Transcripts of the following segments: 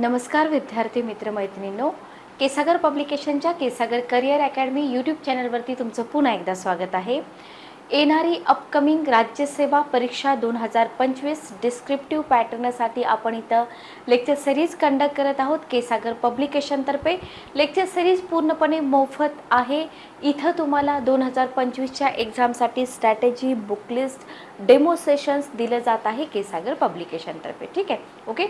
नमस्कार विद्यार्थी मित्र मैत्रिणींनो, केसागर पब्लिकेशनच्या केसागर करिअर अकॅडमी यूट्यूब चॅनलवरती तुमचं पुन्हा एकदा स्वागत आहे. येणारी अपकमिंग राज्यसेवा परीक्षा 2025 डिस्क्रिप्टिव्ह पॅटर्नसाठी आपण इथं लेक्चर सिरीज कंडक्ट करत आहोत. केसागर पब्लिकेशनतर्फे लेक्चर सिरीज पूर्णपणे मोफत आहे. इथं तुम्हाला 2025च्या एक्झामसाठी स्ट्रॅटेजी, बुकलिस्ट, डेमो सेशन्स दिलं जात आहे केसागर पब्लिकेशनतर्फे. ठीक आहे, ओके.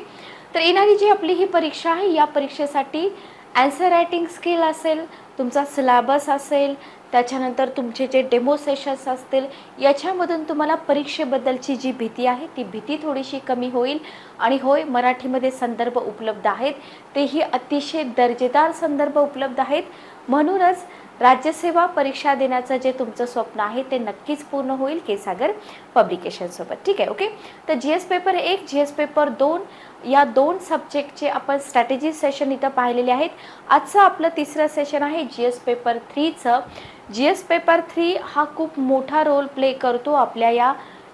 तर येणारी जी आपली ही परीक्षा आहे, या परीक्षेसाठी ॲन्सर रायटिंग स्किल असेल, तुमचा सिलेबस असेल, त्याच्यानंतर तुमचे जे डेमो सेशन्स असतील, याच्यामधून तुम्हाला परीक्षेबद्दलची जी भीती आहे ती भीती थोडीशी कमी होईल. आणि होय, मराठीमध्ये संदर्भ उपलब्ध आहेत, तेही अतिशय दर्जेदार संदर्भ उपलब्ध आहेत. म्हणूनच राज्यसेवा परीक्षा देण्याचं जे तुमचं स्वप्न आहे ते नक्कीच पूर्ण होईल केसागर पब्लिकेशनसोबत. ठीक आहे, ओके. तर GS पेपर 1, GS पेपर 2 या दोन सब्जेक्टचे आपण स्ट्रॅटेजी सेशन इथं पाहिलेले आहेत. आजचं आपलं तिसरं सेशन आहे GS पेपर 3चं. GS पेपर 3 हा खूप मोठा रोल प्ले करतो आपल्या या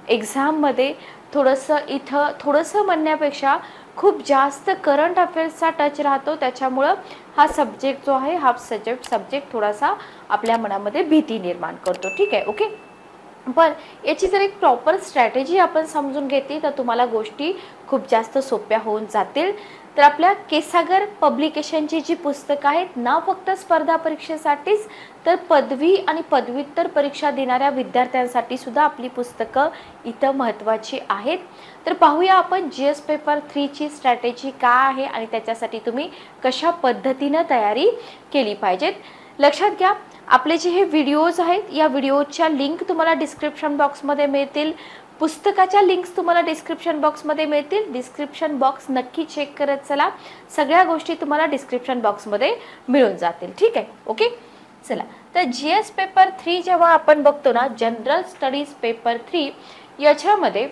एक्झाममध्ये. थोडंसं म्हणण्यापेक्षा खूप जास्त करंट अफेअर्सचा टच राहतो. त्याच्यामुळं हा सब्जेक्ट जो आहे, हा सब्जेक्ट थोडासा आपल्या मनामध्ये भीती निर्माण करतो. ठीक आहे, ओके. पण याची जर एक प्रॉपर स्ट्रॅटेजी आपण समजून घेतली तर तुम्हाला गोष्टी खूप जास्त सोप्या होऊन जातील. तर आपल्या केसागर पब्लिकेशनची जी पुस्तकं आहेत ना, फक्त स्पर्धा परीक्षेसाठीच, तर पदवी आणि पदव्युत्तर परीक्षा देणाऱ्या विद्यार्थ्यांसाठी सुद्धा आपली पुस्तकं इथं महत्त्वाची आहेत. तर पाहूया आपण GS पेपर 3ची स्ट्रॅटेजी काय आहे आणि त्याच्यासाठी तुम्ही कशा पद्धतीनं तयारी केली पाहिजेत. लक्षात घ्या, आपले जे हे व्हिडिओज आहेत, या व्हिडिओच्या लिंक तुम्हाला डिस्क्रिप्शन बॉक्समध्ये मिळतील. पुस्तकाच्या लिंक्स तुम्हाला डिस्क्रिप्शन बॉक्समध्ये मिळतील. डिस्क्रिप्शन बॉक्स नक्की चेक करत चला. सगळ्या गोष्टी तुम्हाला डिस्क्रिप्शन बॉक्समध्ये मिळून जातील. ठीक आहे, ओके. चला, तर GS पेपर 3 जेव्हा आपण बघतो ना, जनरल स्टडीज पेपर 3, याच्यामध्ये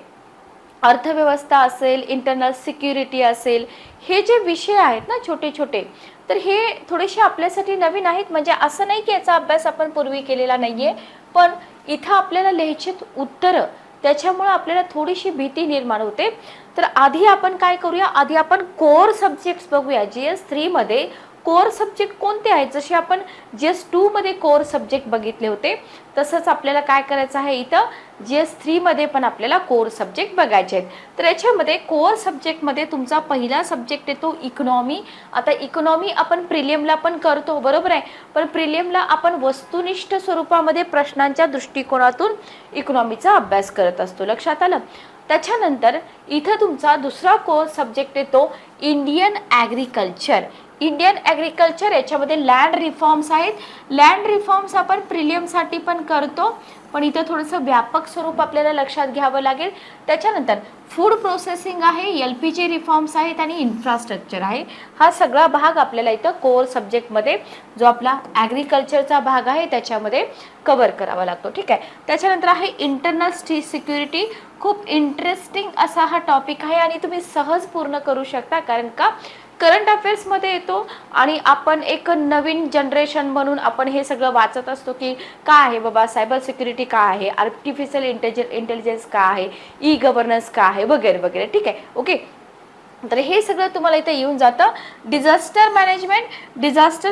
अर्थव्यवस्था असेल, इंटरनल सिक्युरिटी असेल, हे जे विषय आहेत ना छोटे छोटे, तर हे थोडेसे आपल्यासाठी नवीन आहेत. म्हणजे असं नाही की याचा अभ्यास आपण पूर्वी केलेला नाही आहे, पण इथं आपल्याला लिहायची उत्तरं, त्याच्यामुळं आपल्याला थोडीशी भीती निर्माण होते. तर आधी आपण काय करूया, आधी आपण कोर सब्जेक्ट्स बघूया. GS 3मध्ये कोर सब्जेक्ट कोणते आहेत? जसे आपण GS 2मध्ये कोर सब्जेक्ट बघितले होते, तसंच आपल्याला काय करायचं आहे, इथं GS 3मध्ये पण आपल्याला कोर सब्जेक्ट बघायचे आहेत. तर याच्यामध्ये कोर सब्जेक्टमध्ये तुमचा पहिला सब्जेक्ट येतो इकॉनॉमी. आता इकॉनॉमी आपण प्रिलियमला पण करतो, बरोबर आहे, पण प्रिलियमला आपण वस्तुनिष्ठ स्वरूपामध्ये प्रश्नांच्या दृष्टिकोनातून इकॉनॉमीचा अभ्यास करत असतो. लक्षात आलं. त्याच्यानंतर इथं तुमचा दुसरा कोर सब्जेक्ट येतो इंडियन ॲग्रिकल्चर. इंडियन ॲग्रिकल्चर याच्यामध्ये लँड रिफॉर्म्स आहेत. लँड रिफॉर्म्स आपण प्रिलियमसाठी पण करतो, पण इथं थोडंसं व्यापक स्वरूप आपल्याला लक्षात घ्यावं लागेल. त्याच्यानंतर फूड प्रोसेसिंग आहे, LPG रिफॉर्म्स आहेत आणि इन्फ्रास्ट्रक्चर आहे. हा सगळा भाग आपल्याला इथं कोर सब्जेक्टमध्ये, जो आपला ॲग्रिकल्चरचा भाग आहे, त्याच्यामध्ये कव्हर करावा लागतो. ठीक आहे. त्याच्यानंतर आहे इंटरनल सिक्युरिटी. खूप इंटरेस्टिंग असा हा टॉपिक आहे आणि तुम्ही सहज पूर्ण करू शकता, कारण का करंट अफेअर्समध्ये येतो आणि आपण एक नवीन जनरेशन म्हणून आपण हे सगळं वाचत असतो की काय आहे बाबा सायबर सिक्युरिटी, काय आहे आर्टिफिशियल इंटेलिजन्स, काय आहे ई गव्हर्नन्स, काय आहे वगैरे वगैरे. ठीक आहे, ओके. तर हे सगळं तुम्हाला इथे येऊन जातं. डिझास्टर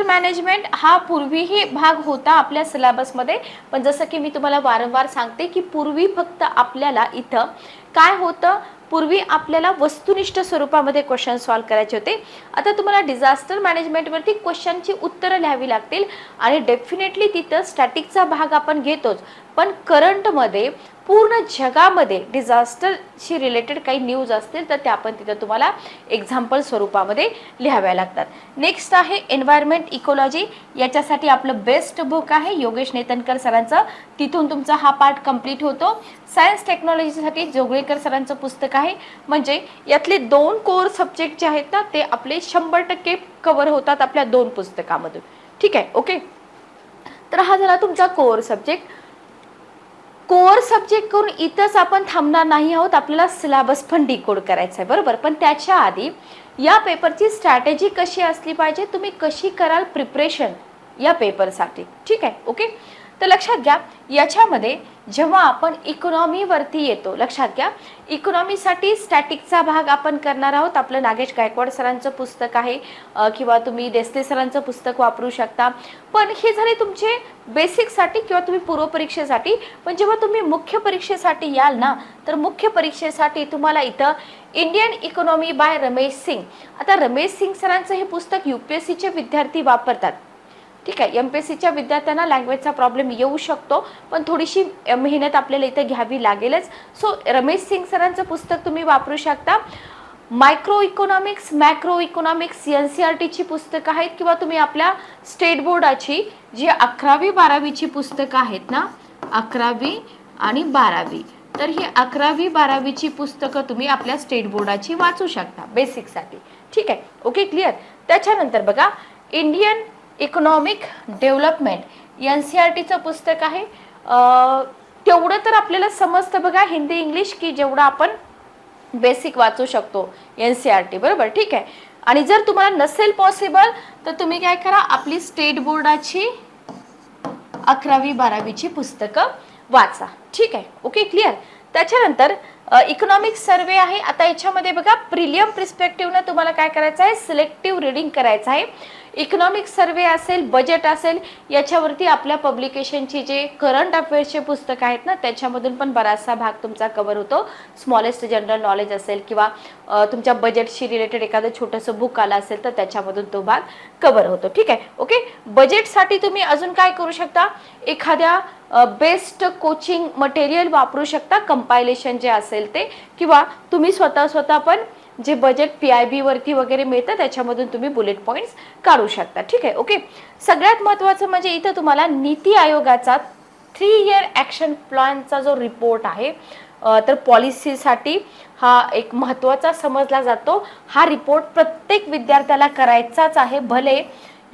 मॅनेजमेंट हा पूर्वीही भाग होता आपल्या सिलेबसमध्ये, पण जसं की मी तुम्हाला वारंवार सांगते की पूर्वी फक्त आपल्याला इथं काय होतं, पूर्वी आपल्याला वस्तुनिष्ठ स्वरूपामध्ये क्वेश्चन सॉल्व्ह करायचे होते. आता तुम्हाला डिझास्टर मॅनेजमेंटवरती क्वेश्चनची उत्तरं लिहावी लागतील आणि डेफिनेटली तिथं स्टॅटिकचा भाग आपण घेतोच, पण करंटमध्ये पूर्ण जगामध्ये डिझास्टरशी रिलेटेड काही न्यूज असतील तर त्या पण तिथं तुम्हाला एक्झाम्पल स्वरूपामध्ये लिहाव्या लागतात. नेक्स्ट आहे एन्व्हायरमेंट इकॉलॉजी. याच्यासाठी आपलं बेस्ट बुक आहे योगेश नेतनकर सरांचं, तिथून तुमचा हा पार्ट कंप्लीट होतो. सायन्स टेक्नॉलॉजीसाठी जोगळेकर सरांचं पुस्तक आहे. म्हणजे यातले 2 कोर सब्जेक्ट जे आहेत ना, ते आपले 100% कव्हर होतात आपल्या 2 पुस्तकामधून. ठीक आहे, ओके. तर हा झाला तुमचा कोर सब्जेक्ट. कोर सब्जेक्ट करून इथंच आपण थांबणार नाही आहोत, आपल्याला सिलेबस पण डिकोड करायचा आहे, बरोबर. पण त्याच्या आधी या पेपरची स्ट्रॅटेजी कशी असली पाहिजे, तुम्ही कशी कराल प्रिपरेशन या पेपरसाठी. ठीक आहे, ओके. तर लक्षात घ्या, याच्यामध्ये जेव्हा आपण इकॉनॉमीवरती येतो, लक्षात घ्या, इकॉनॉमीसाठी स्टॅटिकचा भाग आपण करणार आहोत. आपलं नागेश गायकवाड सरांचं पुस्तक आहे किंवा तुम्ही देसले सरांचं पुस्तक वापरू शकता. पण हे झाले तुमचे बेसिकसाठी किंवा तुम्ही पूर्वपरीक्षेसाठी. पण जेव्हा तुम्ही मुख्य परीक्षेसाठी याल ना, तर मुख्य परीक्षेसाठी तुम्हाला इथं Indian economy by Ramesh Singh. आता रमेश सिंग सरांचं हे पुस्तक UPSCचे विद्यार्थी वापरतात. ठीक आहे, MPSCच्या विद्यार्थ्यांना लँग्वेजचा प्रॉब्लेम येऊ शकतो, पण थोडीशी मेहनत आपल्याला इथं घ्यावी लागेलच. सो रमेश सिंग सरांचं पुस्तक तुम्ही वापरू शकता. मायक्रो इकॉनॉमिक्स, मॅक्रो इकॉनॉमिक्स NCERTची पुस्तकं आहेत किंवा तुम्ही आपल्या स्टेट बोर्डाची जी 11वी 12वीची पुस्तकं आहेत ना, 11वी आणि 12वी, तर ही 11वी 12वीची पुस्तकं तुम्ही आपल्या स्टेट बोर्डाची वाचू शकता बेसिकसाठी. ठीक आहे, ओके, क्लिअर. त्याच्यानंतर बघा, इंडियन इकॉनॉमिक डेव्हलपमेंट NCERTचं पुस्तक आहे. तेवढं तर आपल्याला समजतं बघा हिंदी इंग्लिश, की जेवढं आपण बेसिक वाचू शकतो NCERT, बरोबर. ठीक आहे. आणि जर तुम्हाला नसेल पॉसिबल तर तुम्ही काय करा, आपली स्टेट बोर्डाची 11वी 12वीची पुस्तकं वाचा. ठीक आहे, ओके, क्लिअर. त्याच्यानंतर इकॉनॉमिक सर्वे आहे. आता याच्यामध्ये बघा, प्रिलियम प्रिस्पेक्टिव्हनं तुम्हाला काय करायचं आहे, सिलेक्टिव्ह रीडिंग करायचं आहे. इकॉनॉमिक सर्वे असेल, बजेट असेल, याच्यावरती आपल्या पब्लिकेशनची जे करंट अफेअर्सचे पुस्तक आहेत ना, त्याच्यामधून पण बराचसा भाग तुमचा कव्हर होतो. स्मॉलेस्ट जनरल नॉलेज असेल किंवा तुमच्या बजेटशी रिलेटेड एखादं छोटंसं बुक आलं असेल तर त्याच्यामधून तो भाग कव्हर होतो. ठीक आहे, ओके. बजेटसाठी तुम्ही अजून काय करू शकता, एखाद्या बेस्ट कोचिंग मटेरियल वापरू शकता, कंपायलेशन जे असेल ते, किंवा तुम्ही स्वतः पण जे बजेट PIB वरती वगैरे मिळतं त्याच्यामधून तुम्ही बुलेट पॉईंट्स काढू शकता. ठीक आहे, ओके. सगळ्यात महत्त्वाचं म्हणजे इथं तुम्हाला नीती आयोगाचा 3 इयर ॲक्शन प्लॅनचा जो रिपोर्ट आहे, तर पॉलिसीसाठी हा एक महत्त्वाचा समजला जातो. हा रिपोर्ट प्रत्येक विद्यार्थ्याला करायचाच आहे. भले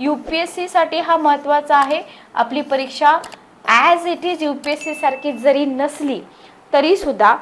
UPSCसाठी हा महत्त्वाचा आहे. आपली परीक्षा ॲज इट इज UPSC सारखी जरी नसली तरी सुद्धा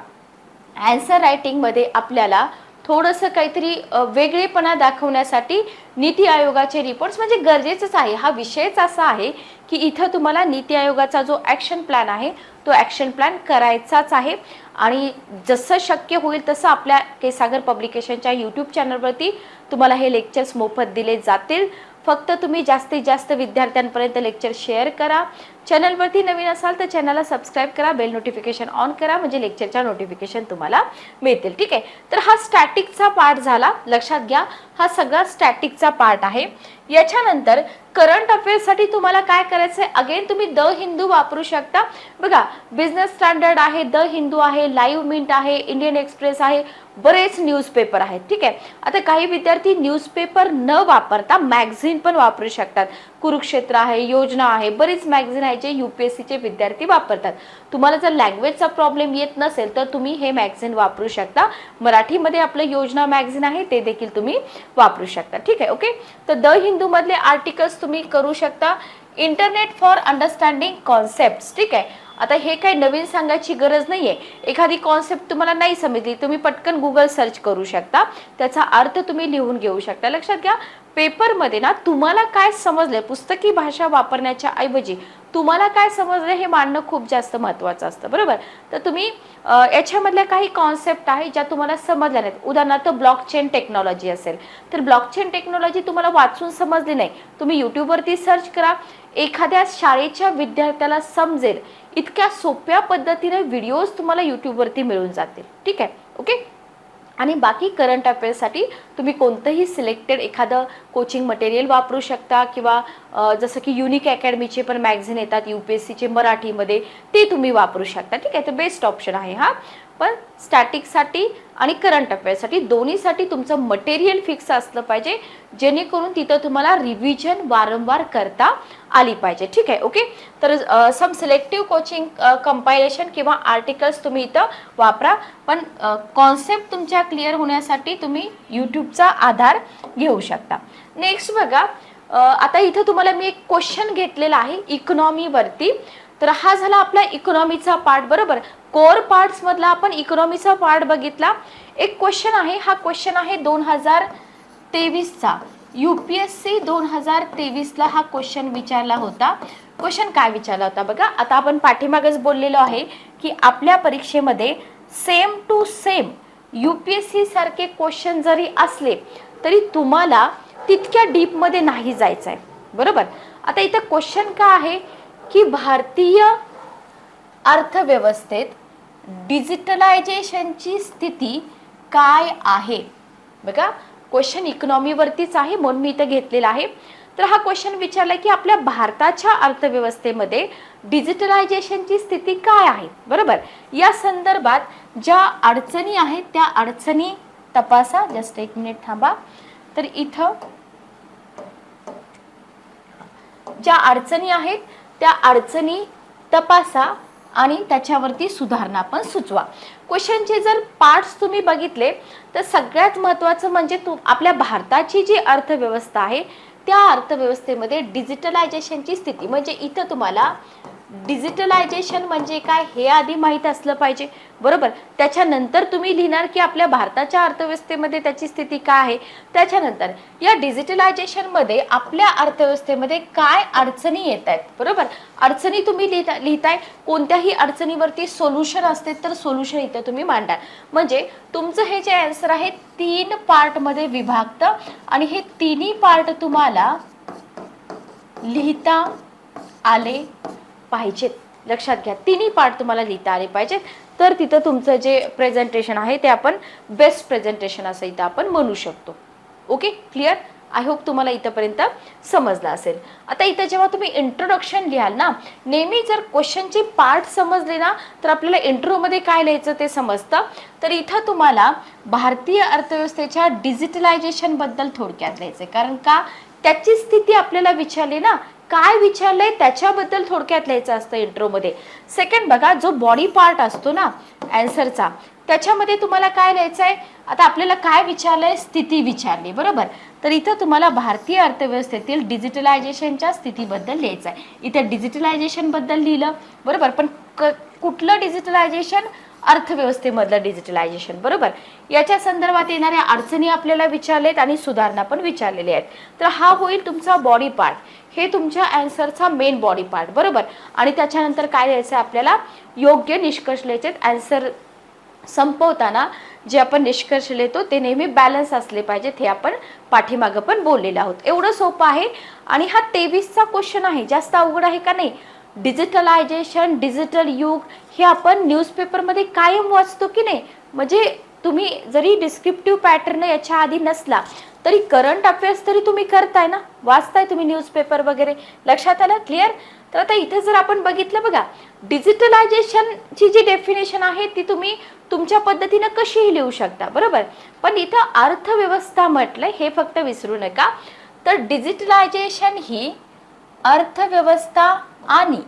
ॲन्सर रायटिंगमध्ये आपल्याला थोडंसं काहीतरी वेगळेपणा दाखवण्यासाठी नीती आयोगाचे रिपोर्ट्स म्हणजे गरजेचंच आहे. हा विषयच असा आहे की इथं तुम्हाला नीती आयोगाचा जो ॲक्शन प्लॅन आहे तो ॲक्शन प्लॅन करायचाच आहे. आणि जसं शक्य होईल तसं आपल्या केसागर पब्लिकेशनच्या YouTube चॅनलवरती तुम्हाला हे लेक्चर्स मोफत दिले जातील. फक्त तुम्ही जास्तीत जास्त विद्यार्थ्यांपर्यंत लेक्चर शेअर करा. चॅनलवरती नवीन असाल तर चॅनलला सबस्क्राईब करा, बेल नोटिफिकेशन ऑन करा, म्हणजे लेक्चरच्या नोटिफिकेशन तुम्हाला मिळतील. ठीक आहे, तर हा स्टॅटिकचा पार्ट झाला. लक्षात घ्या, हा सगळा स्टॅटिकचा पार्ट आहे. याच्यानंतर करंट अफेअर्ससाठी तुम्हाला काय करायचं आहे, अगेन तुम्ही द हिंदू वापरू शकता. बघा, बिझनेस स्टँडर्ड आहे, द हिंदू आहे, लाईव्ह मिंट आहे, इंडियन एक्सप्रेस आहे, बरेच न्यूजपेपर आहेत. ठीक आहे, आता काही विद्यार्थी न्यूजपेपर न वापरता मॅगझिन पण वापरू शकतात. कुरुक्षेत्र आहे, योजना आहे, बरीच मॅगझिन आहे जे UPSCचे विद्यार्थी वापरतात. तुम्हाला जर लँग्वेजचा प्रॉब्लेम येत नसेल तर तुम्ही हे मॅगझिन वापरू शकता. मराठीमध्ये आपलं योजना मॅगझिन आहे, ते देखील तुम्ही वापरू शकता. ठीक आहे, ओके. तर द हिंदू मधले आर्टिकल्स तुम्ही करू शकता. Internet for understanding concepts. ठीक आहे, आता हे काही नवीन सांगायची गरज नाहीये. एखादी कॉन्सेप्ट तुम्हाला नाही समजली, तुम्ही पटकन गुगल सर्च करू शकता, त्याचा अर्थ तुम्ही लिहून घेऊ शकता. लक्षात घ्या, पेपरमध्ये ना तुम्हाला काय समजलंय, पुस्तकी भाषा वापरण्याच्या ऐवजी तुम्हाला काय समजलं हे मांडणं खूप जास्त महत्त्वाचं असतं, बरोबर. तर तुम्ही याच्यामधल्या काही कॉन्सेप्ट आहे ज्या तुम्हाला समजल्या नाहीत. उदाहरणार्थ ब्लॉकचेन टेक्नॉलॉजी असेल तर ब्लॉकचेन टेक्नॉलॉजी तुम्हाला वाचून समजली नाही, तुम्ही YouTubeवरती सर्च करा. एखाद्या शाळेच्या विद्यार्थ्याला समजेल इतक्या सोप्या पद्धतीने व्हिडिओज तुम्हाला YouTubeवरती मिळून जातील. ठीक आहे, ओके. आणि बाकी करंट अफेअर्ससाठी तुम्ही कोणतंही सिलेक्टेड एखादं कोचिंग मटेरियल वापरू शकता किंवा जसं की युनिक अकॅडमीचे पण मॅगझिन येतात UPSCचे मराठीमध्ये, ते तुम्ही वापरू शकता. ठीक आहे, तर बेस्ट ऑप्शन आहे हा. पण स्टॅटिकसाठी आणि करंट अफेअर्ससाठी दोन्हीसाठी तुमचं मटेरियल फिक्स असलं पाहिजे, जेणेकरून तिथं तुम्हाला रिव्हिजन वारंवार करता आली पाहिजे. ठीक आहे, ओके. तर सम सिलेक्टिव्ह कोचिंग कंपायलेशन किंवा आर्टिकल्स तुम्ही इथं वापरा, पण कॉन्सेप्ट तुमच्या क्लिअर होण्यासाठी तुम्ही YouTubeचा आधार घेऊ शकता. नेक्स्ट बघा, आता इथं तुम्हाला मी एक क्वेश्चन घेतलेला आहे इकॉनॉमीवरती. तर हा झाला आपला इकॉनॉमीचा पार्ट, बरोबर. कोर पार्ट्स मधला आपण इकॉनॉमीचा पार्ट बघितला. एक क्वेश्चन आहे, हा क्वेश्चन आहे 2023चा. UPSC 2023ला हा क्वेश्चन विचारला होता. क्वेश्चन काय विचारला होता बघा. आता आपण पाठीमागच बोललेलो आहे की आपल्या परीक्षेमध्ये सेम टू सेम UPSC सारखे क्वेश्चन जरी असले तरी तुम्हाला तितक्या डीपमध्ये नाही जायचं आहे, बरोबर. आता इथं क्वेश्चन काय आहे की भारतीय अर्थव्यवस्थेत डिजिटलायझेशनची स्थिती काय आहे. बघा, क्वेश्चन इकॉनॉमीवरतीच आहे म्हणून मी इथं घेतलेला आहे. तर हा क्वेश्चन विचारला की आपल्या भारताच्या अर्थव्यवस्थेमध्ये डिजिटलायझेशनची स्थिती काय आहे, बरोबर. या संदर्भात ज्या अडचणी आहेत त्या अडचणी तपासा. जस्ट एक मिनिट थांबा. तर इथं ज्या अडचणी आहेत त्या अडचणी तपासा आणि त्याच्यावरती सुधारणा पण सुचवा. क्वेश्चनचे जर पार्ट्स तुम्ही बघितले तर सगळ्यात महत्त्वाचं म्हणजे आपल्या भारताची जी अर्थव्यवस्था आहे त्या अर्थव्यवस्थेमध्ये डिजिटलायझेशनची स्थिती, म्हणजे इथं तुम्हाला डिजिटलायझेशन म्हणजे काय हे आधी माहीत असलं पाहिजे, बरोबर. त्याच्यानंतर तुम्ही लिहिणार की आपल्या भारताच्या अर्थव्यवस्थेमध्ये त्याची स्थिती काय आहे. त्याच्यानंतर या डिजिटलायझेशनमध्ये आपल्या अर्थव्यवस्थेमध्ये काय अडचणी येत आहेत, बरोबर. अडचणी तुम्ही लिहिताय, कोणत्याही अडचणीवरती सोल्युशन असते तर सोल्युशन इथं तुम्ही मांडाल. म्हणजे तुमचं हे जे आन्सर आहे 3 पार्टमध्ये विभागतं आणि हे तिन्ही पार्ट तुम्हाला लिहिता आले पाहिजेत. लक्षात घ्या, तिन्ही पार्ट तुम्हाला लिहिता आले पाहिजेत. तर तिथं तुमचं जे प्रेझेंटेशन आहे ते आपण बेस्ट प्रेझेंटेशन असं इथं आपण म्हणू शकतो. Okay, clear. आय होप तुम्हाला इथंपर्यंत समजलं असेल. आता इथं जेव्हा तुम्ही इंट्रोडक्शन लिहाल ना, नेहमी जर क्वेश्चनचे पार्ट समजले ना तर आपल्याला इंट्रोमध्ये काय लिहायचं ते समजतं. तर इथं तुम्हाला भारतीय अर्थव्यवस्थेच्या डिजिटलायझेशनबद्दल थोडक्यात लिहायचं, कारण का त्याची स्थिती आपल्याला विचारली ना, काय विचारलंय त्याच्याबद्दल थोडक्यात लिहायचं असतं इंट्रोमध्ये. सेकंड बघा, जो बॉडी पार्ट असतो ना आन्सरचा त्याच्यामध्ये तुम्हाला काय लिहायचं आहे. आता आपल्याला काय विचारलंय, स्थिती विचारली, बरोबर. तर इथं तुम्हाला भारतीय अर्थव्यवस्थेतील डिजिटलायझेशनच्या स्थितीबद्दल लिहायचं आहे. इथं डिजिटलायझेशन बद्दल लिहिलं, बरोबर. पण कुठलं डिजिटलायझेशन, अर्थव्यवस्थेमधलं डिजिटलायझेशन, बरोबर. याच्या संदर्भात येणाऱ्या अडचणी आपल्याला विचारलेत आणि सुधारणा पण विचारलेल्या आहेत. तर हा होईल तुमचा बॉडी पार्ट. हे तुमच्या आन्सरचा मेन बॉडी पार्ट, बरोबर. आणि त्याच्यानंतर काय लिहायचं आपल्याला, योग्य निष्कर्ष लिहायचे. आन्सर संपवताना जे आपण निष्कर्ष लिहितो ते नेहमी बॅलन्स असले पाहिजेत, हे आपण पाठीमागं पण बोललेलो आहोत. एवढं सोपं आहे. आणि हा 23चा क्वेश्चन आहे. जास्त अवघड आहे का नाही. डिजिटलायझेशन, डिजिटल युग हे आपण न्यूजपेपरमध्ये कायम वाचतो की नाही. म्हणजे तुम्ही जरी डिस्क्रिप्टिव्ह पॅटर्न याच्या आधी नसला तरी करंट अफेअर्स तरी तुम्ही करताय ना, वाचताय तुम्ही न्यूजपेपर वगैरे. लक्षात आलं, क्लिअर. तर आता इथे जर आपण बघितलं बघा, डिजिटलायझेशनची जी डेफिनेशन आहे ती तुम्ही तुमच्या पद्धतीनं कशीही लिहू शकता, बरोबर. पण इथं अर्थव्यवस्था म्हटलंय हे फक्त विसरू नका. तर डिजिटलायझेशन ही अर्थव्यवस्था आणि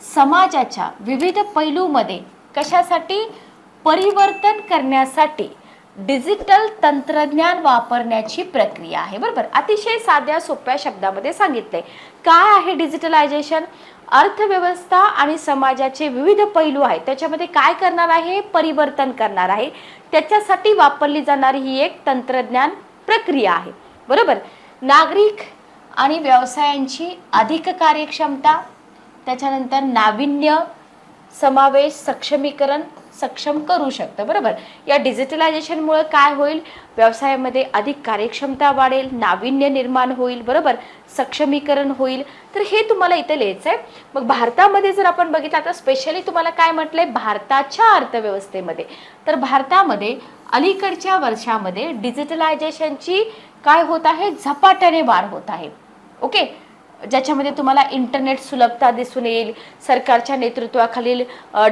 समाजाच्या विविध पैलूमध्ये कशासाठी, परिवर्तन करण्यासाठी डिजिटल तंत्रज्ञान वापरण्याची प्रक्रिया आहे, बरोबर. अतिशय साध्या सोप्या शब्दामध्ये सांगितलंय. काय आहे डिजिटलायझेशन, अर्थव्यवस्था आणि समाजाचे विविध पैलू आहेत त्याच्यामध्ये काय करणार आहे, परिवर्तन करणार आहे. त्याच्यासाठी वापरली जाणारी ही एक तंत्रज्ञान प्रक्रिया आहे, बरोबर. नागरिक आणि व्यवसायांची अधिक कार्यक्षमता, त्याच्यानंतर नाविन्य, समावेश, सक्षमीकरण सक्षम करू शकतं, बरोबर. या डिजिटलायझेशनमुळे काय होईल, व्यवसायामध्ये अधिक कार्यक्षमता वाढेल, नाविन्य निर्माण होईल, बरोबर, सक्षमीकरण होईल. तर हे तुम्हाला इथे लिहायचं आहे. मग भारतामध्ये जर आपण बघितलं, आता स्पेशली तुम्हाला काय म्हटलंय, भारताच्या अर्थव्यवस्थेमध्ये. तर भारतामध्ये अलीकडच्या वर्षामध्ये डिजिटलायझेशनची काय होत आहे, झपाट्याने वाढ होत आहे. ओके, ज्याच्यामध्ये तुम्हाला इंटरनेट सुलभता दिसून येईल, सरकारच्या नेतृत्वाखालील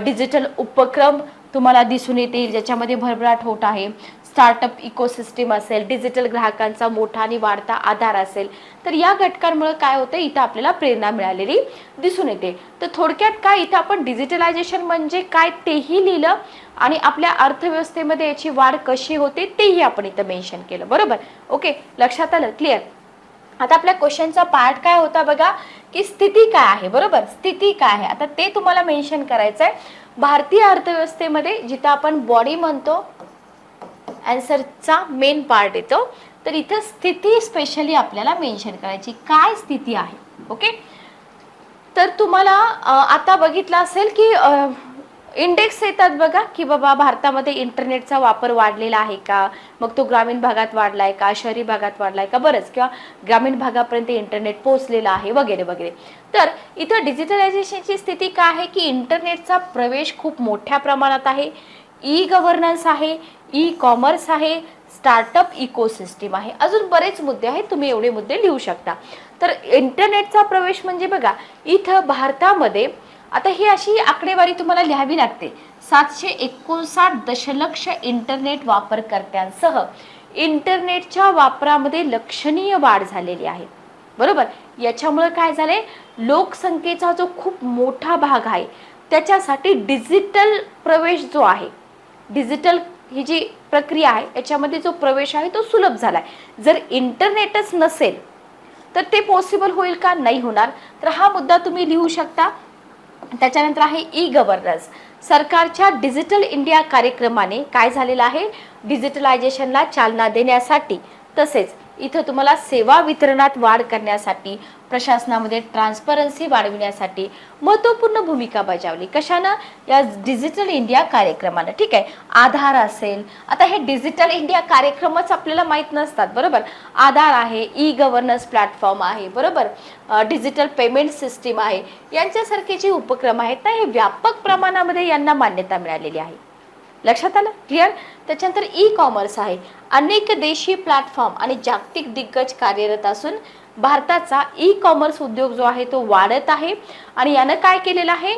डिजिटल उपक्रम तुम्हाला दिसून येतील ज्याच्यामध्ये भरभराट होत आहे. स्टार्टअप इकोसिस्टीम असेल, डिजिटल ग्राहकांचा मोठा आणि वाढता आधार असेल. तर या घटकांमुळे काय होतं, इथं आपल्याला प्रेरणा मिळालेली दिसून येते. तर थोडक्यात काय, इथं आपण डिजिटलायझेशन म्हणजे काय तेही लिहिलं आणि आपल्या अर्थव्यवस्थेमध्ये याची वाढ कशी होते तेही आपण इथं मेन्शन केलं, बरोबर. ओके, लक्षात आलं, क्लिअर. आता आपल्या क्वेश्चनचा पार्ट काय होता बघा, की स्थिती काय आहे, बरोबर. स्थिती काय आहे आता ते तुम्हाला मेन्शन करायचं आहे. भारतीय अर्थव्यवस्थेमध्ये जिथं आपण बॉडी म्हणतो, आन्सरचा मेन पार्ट येतो, तर इथं स्थिती स्पेशली आपल्याला मेन्शन करायची, काय स्थिती आहे. ओके, तर तुम्हाला आता बघितलं असेल की इंडेक्स येतात बघा, की बाबा भारतामध्ये इंटरनेटचा वापर वाढलेला आहे का, मग तो ग्रामीण भागात वाढलाय का, शहरी भागात वाढलाय का, बरंच, किंवा ग्रामीण भागापर्यंत इंटरनेट पोहोचलेला आहे वगैरे वगैरे. तर इथं डिजिटलायझेशनची स्थिती काय आहे की इंटरनेटचा प्रवेश खूप मोठ्या प्रमाणात आहे, ई गव्हर्नन्स आहे, ई कॉमर्स आहे, स्टार्टअप इकोसिस्टीम आहे, अजून बरेच मुद्दे आहेत, तुम्ही एवढे मुद्दे लिहू शकता. तर इंटरनेटचा प्रवेश म्हणजे बघा इथं भारतामध्ये आता ही अशी आकडेवारी तुम्हाला लिहावी लागते, 759 दशलक्ष इंटरनेट वापरकर्त्यांसह इंटरनेटच्या वापरामध्ये लक्षणीय वाढ झालेली आहे. बरोबर, याच्यामुळे काय झाले, लोकसंख्येचा जो खूप मोठा भाग आहे त्याच्यासाठी डिजिटल प्रवेश जो आहे, डिजिटल ही जी प्रक्रिया आहे याच्यामध्ये जो प्रवेश आहे तो सुलभ झालाय. जर इंटरनेटच नसेल तर ते पॉसिबल होईल का, नाही होणार. तर हा मुद्दा तुम्ही लिहू शकता. त्याच्यानंतर आहे ई गव्हर्नन्स. सरकारच्या डिजिटल इंडिया कार्यक्रमाने काय झालेलं आहे, डिजिटलायझेशनला चालना देण्यासाठी, तसेच इथं तुम्हाला सेवा वितरणात वाढ करण्यासाठी, प्रशासनामध्ये ट्रान्सपरन्सी वाढविण्यासाठी महत्त्वपूर्ण भूमिका बजावली. कशानं, या डिजिटल इंडिया कार्यक्रमानं. ठीक आहे, आधार असेल, आता हे डिजिटल इंडिया कार्यक्रमच आपल्याला माहीत नसतात. बरोबर, आधार आहे, ई गव्हर्नन्स प्लॅटफॉर्म आहे, बरोबर, डिजिटल पेमेंट सिस्टीम आहे, यांच्यासारखे जे उपक्रम आहेत ना, हे व्यापक प्रमाणामध्ये यांना मान्यता मिळालेली आहे. लक्षात आलं, क्लिअर. त्याच्यानंतर ई कॉमर्स आहे, अनेक देशी प्लॅटफॉर्म आणि जागतिक दिग्गज कार्यरत असून भारताचा ई कॉमर्स उद्योग जो आहे तो वाढत आहे आणि यानं काय केलेलं आहे,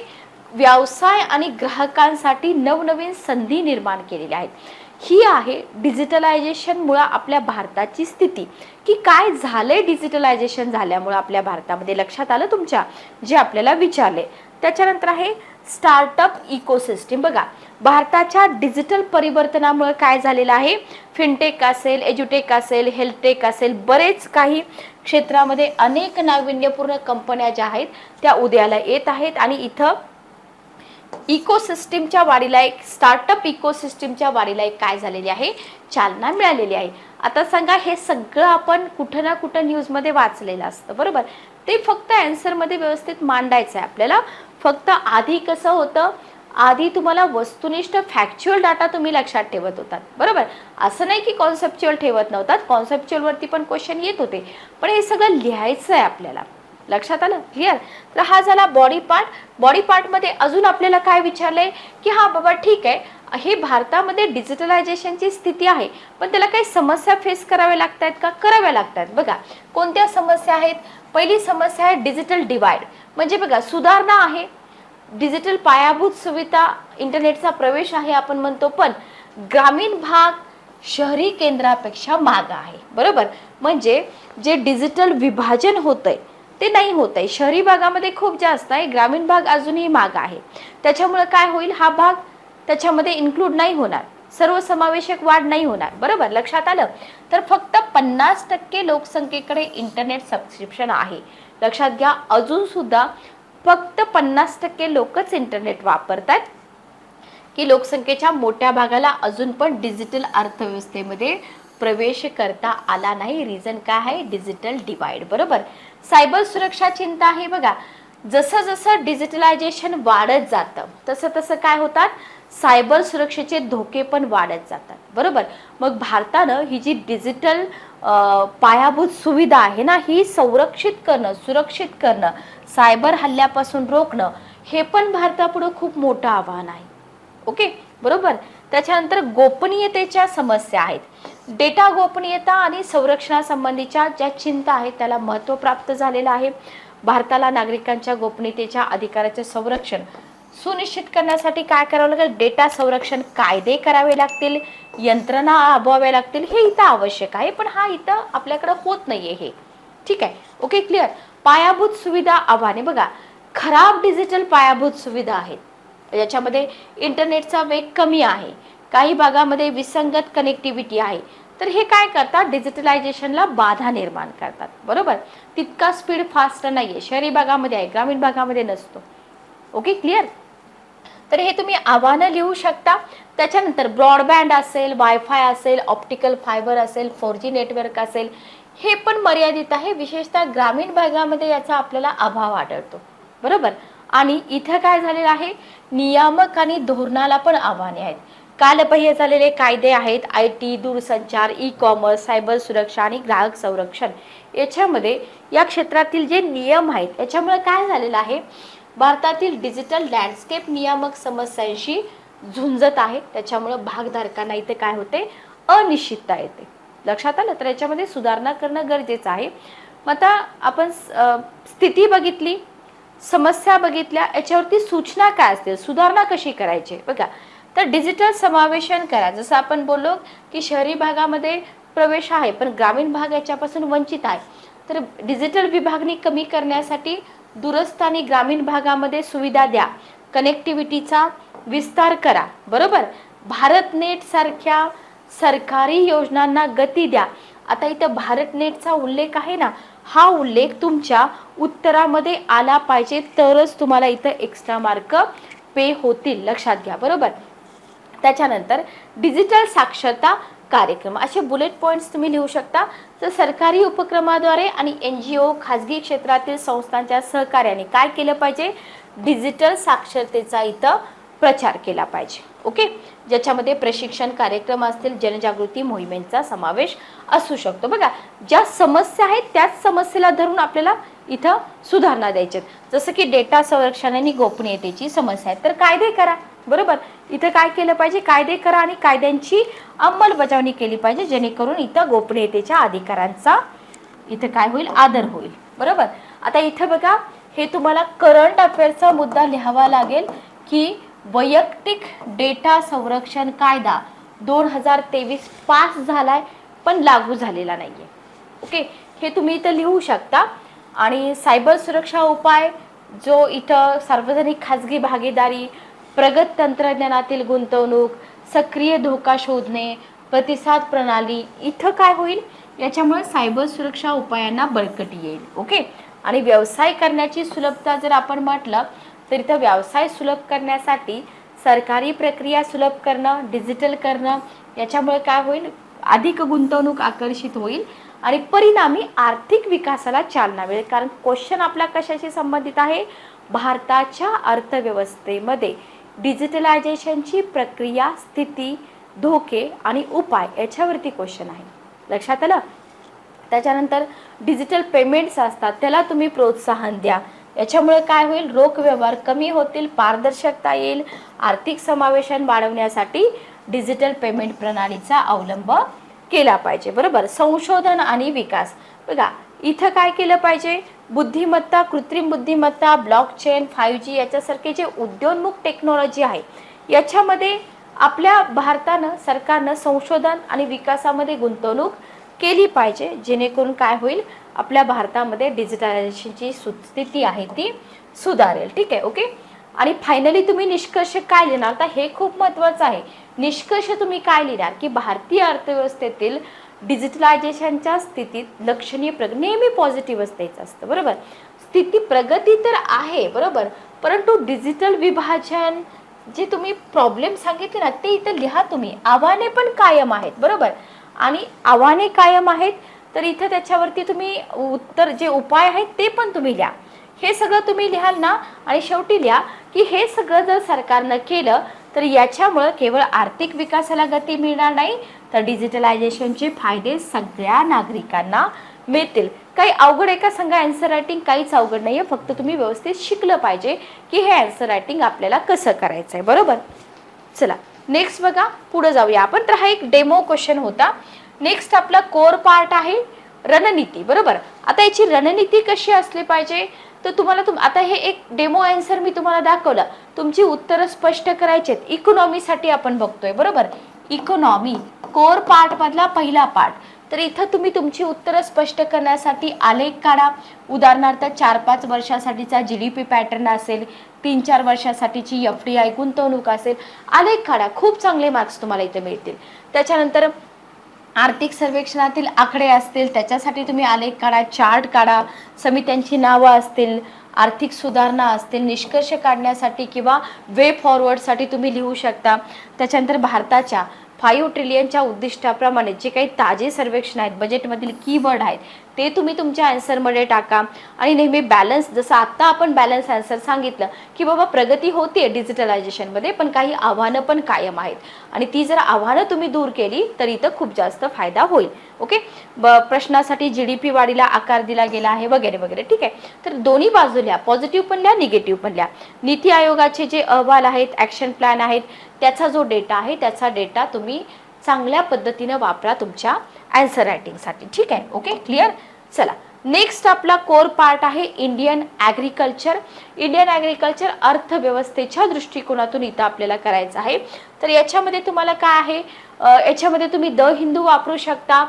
व्यवसाय आणि ग्राहकांसाठी नवनवीन संधी निर्माण केलेल्या आहेत. ही आहे डिजिटलायझेशनमुळे आपल्या भारताची स्थिती, की काय झालंय डिजिटलायझेशन झाल्यामुळे आपल्या भारतामध्ये. लक्षात आलं तुमच्या, जे आपल्याला विचारले. त्याच्यानंतर आहे स्टार्टअप इकोसिस्टीम. बघा, भारताच्या डिजिटल परिवर्तनामुळे काय झालेलं आहे, फिनटेक असेल, एज्युटेक असेल, हेल्थटेक असेल, बरेच काही क्षेत्रामध्ये अनेक नाविन्यपूर्ण कंपन्या ज्या आहेत त्या उदयाला येत आहेत आणि इथं इकोसिस्टीमच्या वाढीला, एक स्टार्टअप इकोसिस्टीमच्या वाढीला एक काय झालेली आहे, चालना मिळालेली आहे. आता सांगा, हे सगळं आपण कुठं ना कुठं न्यूजमध्ये वाचलेलं असतं. बरोबर, ते फक्त आन्सरमध्ये व्यवस्थित मांडायचं आहे आपल्याला. फक्त आधी कसं होतं, आधी तुम्हाला वस्तुनिष्ठ फॅक्च्युअल डाटा तुम्ही लक्षात ठेवत होतात. बरोबर, असं नाही की कॉन्सेप्च्युअल ठेवत नव्हतात, कॉन्सेप्च्युअलवरती पण क्वेश्चन येत होते, पण हे सगळं लिहायचं आहे आपल्याला. लक्षात आलं, क्लिअर. तर हा झाला बॉडी पार्ट. बॉडी पार्टमध्ये अजून आपल्याला काय विचारलंय की हा बाबा ठीक आहे, हे भारतामध्ये डिजिटलायझेशनची स्थिती आहे, पण त्याला काही समस्या फेस कराव्या लागत आहेत का, कराव्या लागतात. बघा, कोणत्या समस्या आहेत. पहिली समस्या आहे डिजिटल डिवाइड, म्हणजे बघा सुधारणा आहे, डिजिटल पायाभूत सुविधा, इंटरनेटचा प्रवेश आहे आपण म्हणतो, पण ग्रामीण भाग शहरी केंद्रापेक्षा माग आहे. बरोबर, म्हणजे जे डिजिटल विभाजन होतंय ते नाही होत आहे. शहरी भागामध्ये खूप जास्त आहे, ग्रामीण भाग अजूनही माग आहे. त्याच्यामुळे काय होईल, हा भाग त्याच्यामध्ये इन्क्लूड नाही होणार, सर्वसमावेशक वाढ नाही होणार. बरोबर, लक्षात आलं. तर फक्त 50% लोकसंख्येकडे इंटरनेट सबस्क्रिप्शन आहे. लक्षात घ्या, अजून सुद्धा फक्त 50% लोकच इंटरनेट वापरतात, की लोकसंख्येच्या मोठ्या भागाला अजून पण डिजिटल अर्थव्यवस्थेमध्ये प्रवेश करता आला नाही. रिझन काय आहे, डिजिटल डिवाइड. बरोबर, सायबर सुरक्षा चिंता आहे. बघा, जसं जसं डिजिटलायझेशन वाढत जातं तसं तसं काय होतात, सायबर सुरक्षेचे धोके पण वाढत जातात. बरोबर, मग भारतानं ही जी डिजिटल पायाभूत सुविधा आहे ना, ही संरक्षित करणं, सुरक्षित करणं, सायबर हल्ल्यापासून रोखणं, हे पण भारतापुढं खूप मोठं आव्हान आहे. ओके, बरोबर. त्याच्यानंतर गोपनीयतेच्या समस्या आहेत. डेटा गोपनीयता आणि संरक्षणासंबंधीच्या ज्या चिंता आहेत त्याला महत्त्व प्राप्त झालेलं आहे. भारताला नागरिकांच्या गोपनीयतेच्या अधिकाराचे संरक्षण सुनिश्चित करण्यासाठी काय करावं लागेल, डेटा संरक्षण कायदे करावे लागतील, यंत्रणा राबवाव्या लागतील, हे इथं आवश्यक आहे. पण हा इथं आपल्याकडे होत नाहीये हे. ठीक आहे, ओके, क्लिअर. पायाभूत सुविधा आव्हाने. बघा, खराब डिजिटल पायाभूत सुविधा आहेत, याच्यामध्ये इंटरनेटचा वेग कमी आहे, काही भागामध्ये विसंगत कनेक्टिव्हिटी आहे. तर हे काय करतात, डिजिटलायझेशनला बाधा निर्माण करतात. बरोबर, तितका स्पीड फास्ट नाहीये, शहरी भागामध्ये आहे, ग्रामीण भागामध्ये नसतो. Okay, clear. तर हे तुम्ही आव्हानं लिहू शकता. त्याच्यानंतर ब्रॉडबँड असेल, वायफाय असेल, ऑप्टिकल फायबर असेल, 4G नेटवर्क असेल, हे पण मर्यादित आहे. विशेषतः ग्रामीण भागामध्ये याचा आपल्याला अभाव आढळतो, बरोबर. आणि इथं काय झालेलं आहे, नियामक आणि धोरणाला पण आव्हाने आहेत. कालबाह्य झालेले कायदे आहेत, IT, दूरसंचार, ई-कॉमर्स, सायबर सुरक्षा आणि ग्राहक संरक्षण. याच्यामध्ये या क्षेत्रातील जे नियम आहेत याच्यामुळे काय झालेलं आहे, भारतातील डिजिटल लँडस्केप नियामक समस्यांशी झुंजत आहे. त्याच्यामुळे भागधारकांना इथे काय होते, अनिश्चितता येते. लक्षात आलं. तर याच्यामध्ये सुधारणा करणं गरजेचं आहे. मग आता आपण स्थिती बघितली, समस्या बघितल्या, याच्यावरती सूचना काय असतील, सुधारणा कशी करायची बघा. तर डिजिटल समावेशन करा. जसं आपण बोललो की शहरी भागामध्ये प्रवेश आहे पण ग्रामीण भाग याच्यापासून वंचित आहे. तर डिजिटल विभागणी कमी करण्यासाठी दूरस्थ आणि ग्रामीण भागामध्ये सुविधा द्या, कनेक्टिव्हिटीचा विस्तार करा, बरोबर. भारत नेट सारख्या सरकारी योजनांना गती द्या. आता इथं भारत नेटचा उल्लेख आहे ना, हा उल्लेख तुमच्या उत्तरामध्ये आला पाहिजे, तरच तुम्हाला इथं एक्स्ट्रा मार्क पे होतील, लक्षात घ्या, बरोबर. त्याच्यानंतर डिजिटल साक्षरता कार्यक्रम, असे बुलेट पॉईंट्स तुम्ही लिहू शकता. तर सरकारी उपक्रमाद्वारे आणि NGO, खाजगी क्षेत्रातील संस्थांच्या सहकार्याने काय केलं पाहिजे, डिजिटल साक्षरतेचा इथं प्रचार केला पाहिजे. ओके. ज्याच्यामध्ये प्रशिक्षण कार्यक्रम असतील, जनजागृती मोहिमेंचा समावेश असू शकतो. बघा, ज्या समस्या आहेत त्याच समस्येला धरून आपल्याला इथं सुधारणा द्यायची. जसं की डेटा संरक्षण आणि गोपनीयतेची समस्या आहे, तर कायदे करा, बरोबर. इथं काय केलं पाहिजे, कायदे करा आणि कायद्यांची अंमलबजावणी केली पाहिजे, जेणेकरून इथं गोपनीयतेच्या अधिकारांचा इथं काय होईल, आदर होईल, बरोबर. आता इथं बघा, हे तुम्हाला करंट अफेअरचा मुद्दा लिहावा लागेल की वैयक्तिक डेटा संरक्षण कायदा 2023 पास झालाय पण लागू झालेला नाहीये. ओके, हे तुम्ही इथं लिहू शकता. आणि सायबर सुरक्षा उपाय, जो इथं सार्वजनिक खाजगी भागीदारी, प्रगत तंत्रज्ञानातील गुंतवणूक, सक्रिय धोका शोधणे, प्रतिसाद प्रणाली, इथं काय होईल, याच्यामुळे सायबर सुरक्षा उपायांना बळकटी येईल. ओके. आणि व्यवसाय करण्याची सुलभता जर आपण म्हटलं तर इथं व्यवसाय सुलभ करण्यासाठी सरकारी प्रक्रिया सुलभ करणं, डिजिटल करणं, याच्यामुळे काय होईल, अधिक गुंतवणूक आकर्षित होईल आणि परिणामी आर्थिक विकासाला चालना मिळेल. कारण क्वेश्चन आपला कशाशी संबंधित आहे, भारताच्या अर्थव्यवस्थेमध्ये डिजिटलायझेशनची प्रक्रिया, स्थिती, धोके आणि उपाय याच्यावरती क्वेश्चन आहे, लक्षात आलं. त्याच्यानंतर डिजिटल पेमेंट्स असतात, त्याला तुम्ही प्रोत्साहन द्या. याच्यामुळे काय होईल, रोख व्यवहार कमी होतील, पारदर्शकता येईल. आर्थिक समावेशन वाढवण्यासाठी डिजिटल पेमेंट प्रणालीचा अवलंब केला पाहिजे, बरोबर. संशोधन आणि विकास, बघा इथं काय केलं पाहिजे, बुद्धिमत्ता, कृत्रिम बुद्धिमत्ता, ब्लॉकचेन, 5G याच्यासारखे जे उद्योन्मुख टेक्नॉलॉजी आहे, याच्यामध्ये आपल्या भारतानं, सरकारनं संशोधन आणि विकासामध्ये गुंतवणूक केली पाहिजे, जेणेकरून काय होईल, आपल्या भारतामध्ये डिजिटलायझेशनची स्थिती आहे ती सुधारेल. ठीक आहे. ओके. आणि फायनली तुम्ही निष्कर्ष काय लिहिणार, तर हे खूप महत्त्वाचं आहे. निष्कर्ष तुम्ही काय लिहिणार की भारतीय अर्थव्यवस्थेतील डिजिटलायझेशनच्या स्थितीत लक्षणीय प्रगती, नेहमी पॉझिटिव्ह द्यायचं असतं, बरोबर. स्थिती प्रगती तर आहे, बरोबर, परंतु डिजिटल विभाजन जे तुम्ही प्रॉब्लेम सांगितले ना ते इथं लिहा तुम्ही. आव्हाने पण कायम आहेत, बरोबर. आणि आव्हाने कायम आहेत तर इथं त्याच्यावरती तुम्ही उत्तर, जे उपाय आहेत ते पण तुम्ही लिहा. हे सगळं तुम्ही लिहाल ना, आणि शेवटी लिहा की हे सगळं जर सरकारनं केलं तर याच्यामुळं केवळ आर्थिक विकासाला गती मिळणार नाही, तर डिजिटलायझेशनचे फायदे सगळ्या नागरिकांना मिळतील. काही अवघड आहे का सांगा आन्सर रायटिंग, काहीच अवघड नाही आहे, फक्त तुम्ही व्यवस्थित शिकलं पाहिजे की हे आन्सर रायटिंग आपल्याला कसं करायचं आहे, बरोबर. चला नेक्स्ट बघा, पुढे जाऊया आपण. तर हा एक डेमो क्वेश्चन होता. नेक्स्ट आपला कोर पार्ट आहे रणनीती, बरोबर. आता याची रणनीती कशी असली पाहिजे, तर तुम्हाला आता हे एक डेमो आन्सर मी तुम्हाला दाखवलं, तुमची उत्तरं स्पष्ट करायची आहेत. इकॉनॉमीसाठी आपण बघतोय, बरोबर. इकॉनॉमी कोर पार्ट मधला पहिला पार्ट. तर इथं तुम्ही तुमची उत्तरं स्पष्ट करण्यासाठी आलेख काढा. उदाहरणार्थ 4-5 वर्षासाठीचा GDP पॅटर्न असेल, 3-4 वर्षासाठीची FDI गुंतवणूक असेल, आलेख काढा. खूप चांगले मार्क्स तुम्हाला इथे मिळतील. त्याच्यानंतर आर्थिक सर्वेक्षणातील आकडे असतील त्याच्यासाठी तुम्ही आलेख काढा, चार्ट काढा, समित्यांची नावं असतील, आर्थिक सुधारणा असतील, निष्कर्ष काढण्यासाठी किंवा वे फॉरवर्डसाठी तुम्ही लिहू शकता. त्याच्यानंतर भारताच्या 5 ट्रिलियनच्या उद्दिष्टाप्रमाणे जे काही ताजे सर्वेक्षण आहेत, बजेटमधील कीवर्ड आहेत, ते तुम्ही तुमच्या आन्सरमध्ये टाका. आणि नेहमी बॅलन्स, जसं आत्ता आपण बॅलन्स आन्सर सांगितलं की बाबा प्रगती होते डिजिटलायझेशनमध्ये, पण काही आव्हानं पण कायम आहेत आणि ती जर आव्हानं तुम्ही दूर केली तर इथं खूप जास्त फायदा होईल. ओके. प्रश्नासाठी GDP वाढीला आकार दिला गेला आहे वगैरे वगैरे. ठीक आहे. तर दोन्ही बाजू लिहा, पॉझिटिव्ह पण लिहा, निगेटिव्ह पण लिहा. नीती आयोगाचे जे अहवाल आहेत, ॲक्शन प्लॅन आहेत, त्याचा जो डेटा आहे त्याचा डेटा तुम्ही चांगल्या पद्धतीनं वापरा तुमच्या आन्सर रायटिंगसाठी. ठीक आहे. Okay, clear. चला, नेक्स्ट आपला कोर पार्ट आहे इंडियन ॲग्रिकल्चर. इंडियन ॲग्रिकल्चर अर्थव्यवस्थेच्या दृष्टिकोनातून इथं आपल्याला करायचं आहे. तर याच्यामध्ये तुम्हाला काय आहे, याच्यामध्ये तुम्ही द हिंदू वापरू शकता,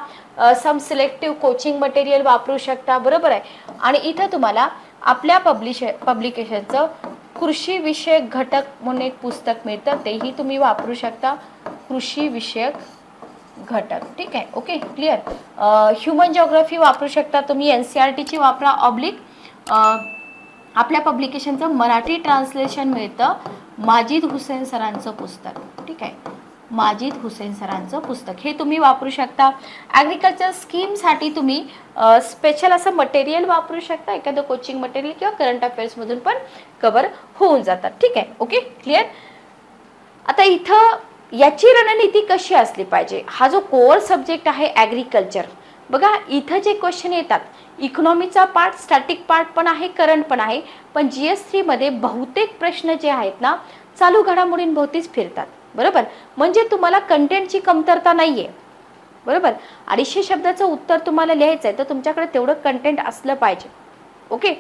सम सिलेक्टिव्ह मटेरियल वापरू शकता, बरोबर आहे. आणि इथं तुम्हाला आपल्या पब्लिकेशनचं कृषी विषयक घटक म्हणून एक पुस्तक मिळतं, तेही तुम्ही वापरू शकता, कृषी विषयक घटक. ठीक आहे. Okay, clear. ह्युमन जिओग्राफी वापरू शकता तुम्ही, NCERTची वापरा, ऑब्लिक आपल्या पब्लिकेशनचं मराठी ट्रान्सलेशन मिळतं माजिद हुसेन सरांचं पुस्तक. ठीक आहे, माजिद हुसेन सरांचं पुस्तक हे तुम्ही वापरू शकता. ॲग्रिकल्चर स्कीमसाठी तुम्ही स्पेशल असं मटेरियल वापरू शकता, एखादं कोचिंग मटेरियल किंवा करंट अफेअर्समधून पण कव्हर होऊन जातात. ठीक आहे. Okay, clear. आता इथं याची रणनीती कशी असली पाहिजे, हा जो कोर सब्जेक्ट आहे ॲग्रिकल्चर, बघा इथं जे क्वेश्चन येतात, इकॉनॉमीचा पार्ट, स्टॅटिक पार्ट पण आहे, करंट पण आहे, पण GS3 मध्ये बहुतेक प्रश्न जे आहेत ना चालू घडामोडींभोवतीच फिरतात, बरोबर. म्हणजे तुम्हाला कंटेंटची कमतरता नाहीये, बरोबर. 250 शब्दाचं उत्तर तुम्हाला लिहायचं आहे तर तुमच्याकडे तेवढं कंटेंट असलं पाहिजे. ओके,